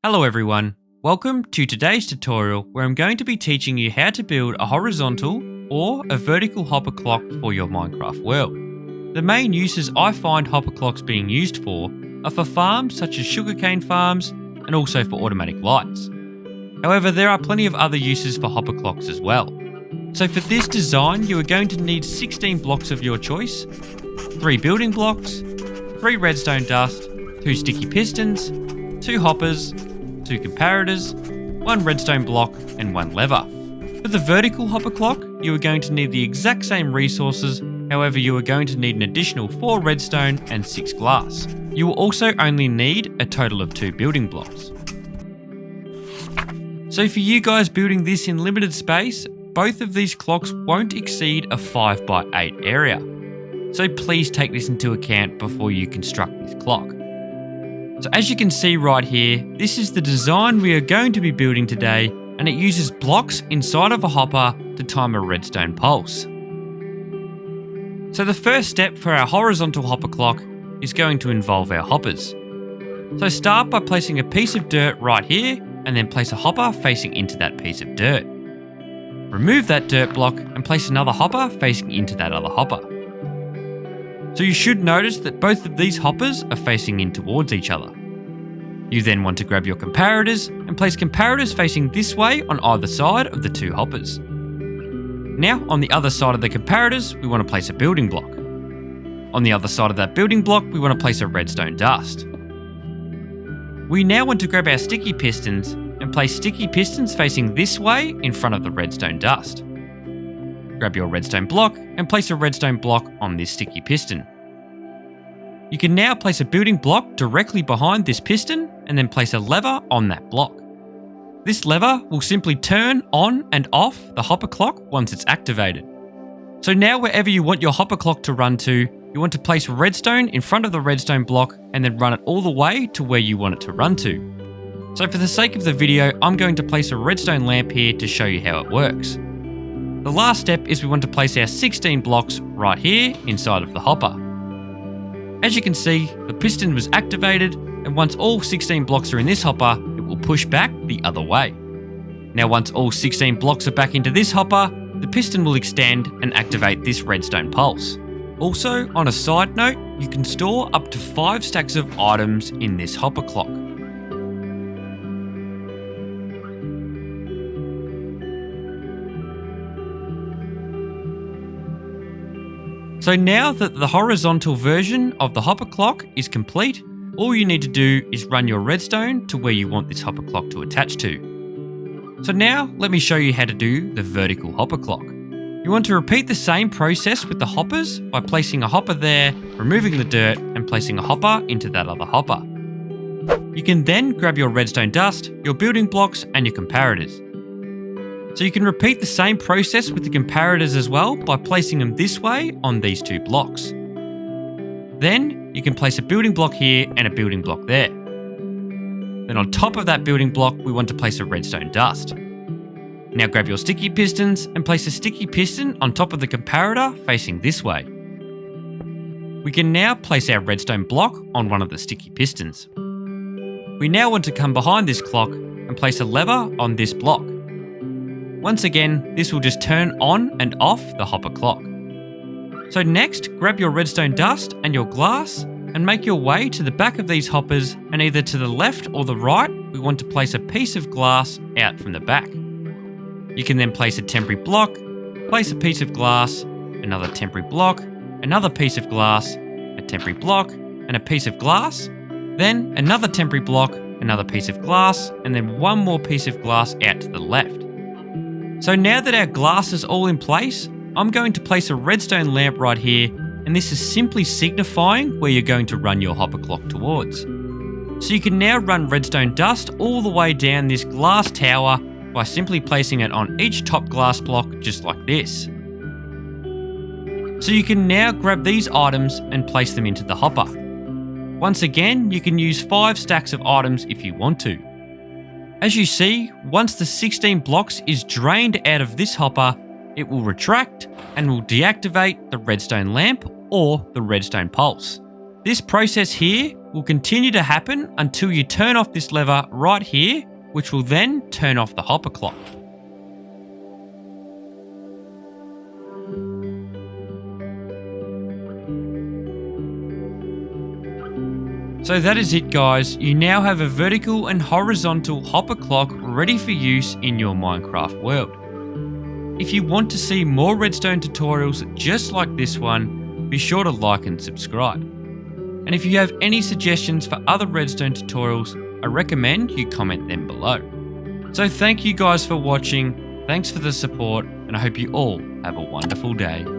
Hello everyone, welcome to today's tutorial where I'm going to be teaching you how to build a horizontal or a vertical hopper clock for your Minecraft world. The main uses I find hopper clocks being used for are for farms such as sugarcane farms and also for automatic lights. However, there are plenty of other uses for hopper clocks as well. So for this design, you are going to need 16 blocks of your choice, 3 building blocks, 3 redstone dust, 2 sticky pistons, 2 hoppers, 2 comparators, 1 redstone block and 1 lever. For the vertical hopper clock, you are going to need the exact same resources, however you are going to need an additional 4 redstone and 6 glass. You will also only need a total of 2 building blocks. So for you guys building this in limited space, both of these clocks won't exceed a 5x8 area. So please take this into account before you construct this clock. So as you can see right here, this is the design we are going to be building today, and it uses blocks inside of a hopper to time a redstone pulse. So the first step for our horizontal hopper clock is going to involve our hoppers. So start by placing a piece of dirt right here, and then place a hopper facing into that piece of dirt. Remove that dirt block and place another hopper facing into that other hopper. So you should notice that both of these hoppers are facing in towards each other. You then want to grab your comparators and place comparators facing this way on either side of the 2 hoppers. Now on the other side of the comparators, we want to place a building block. On the other side of that building block, we want to place a redstone dust. We now want to grab our sticky pistons and place sticky pistons facing this way in front of the redstone dust. Grab your redstone block and place a redstone block on this sticky piston. You can now place a building block directly behind this piston and then place a lever on that block. This lever will simply turn on and off the hopper clock once it's activated. So now wherever you want your hopper clock to run to, you want to place redstone in front of the redstone block and then run it all the way to where you want it to run to. So for the sake of the video, I'm going to place a redstone lamp here to show you how it works. The last step is we want to place our 16 blocks right here inside of the hopper. As you can see, the piston was activated, and once all 16 blocks are in this hopper, it will push back the other way. Now once all 16 blocks are back into this hopper, the piston will extend and activate this redstone pulse. Also, on a side note, you can store up to 5 stacks of items in this hopper clock. So now that the horizontal version of the hopper clock is complete, all you need to do is run your redstone to where you want this hopper clock to attach to. So now let me show you how to do the vertical hopper clock. You want to repeat the same process with the hoppers by placing a hopper there, removing the dirt and placing a hopper into that other hopper. You can then grab your redstone dust, your building blocks and your comparators. So you can repeat the same process with the comparators as well by placing them this way on these 2 blocks. Then you can place a building block here and a building block there. Then on top of that building block, we want to place a redstone dust. Now grab your sticky pistons and place a sticky piston on top of the comparator facing this way. We can now place our redstone block on one of the sticky pistons. We now want to come behind this clock and place a lever on this block. Once again, this will just turn on and off the hopper clock. So next, grab your redstone dust and your glass and make your way to the back of these hoppers, and either to the left or the right, we want to place a piece of glass out from the back. You can then place a temporary block, place a piece of glass, another temporary block, another piece of glass, a temporary block, and a piece of glass, then another temporary block, another piece of glass, and then one more piece of glass out to the left. So now that our glass is all in place, I'm going to place a redstone lamp right here, and this is simply signifying where you're going to run your hopper clock towards. So you can now run redstone dust all the way down this glass tower by simply placing it on each top glass block just like this. So you can now grab these items and place them into the hopper. Once again, you can use 5 stacks of items if you want to. As you see, once the 16 blocks is drained out of this hopper, it will retract and will deactivate the redstone lamp or the redstone pulse. This process here will continue to happen until you turn off this lever right here, which will then turn off the hopper clock. So that is it, guys. You now have a vertical and horizontal hopper clock ready for use in your Minecraft world. If you want to see more redstone tutorials just like this one, be sure to like and subscribe. And if you have any suggestions for other redstone tutorials, I recommend you comment them below. So thank you guys for watching, thanks for the support, and I hope you all have a wonderful day.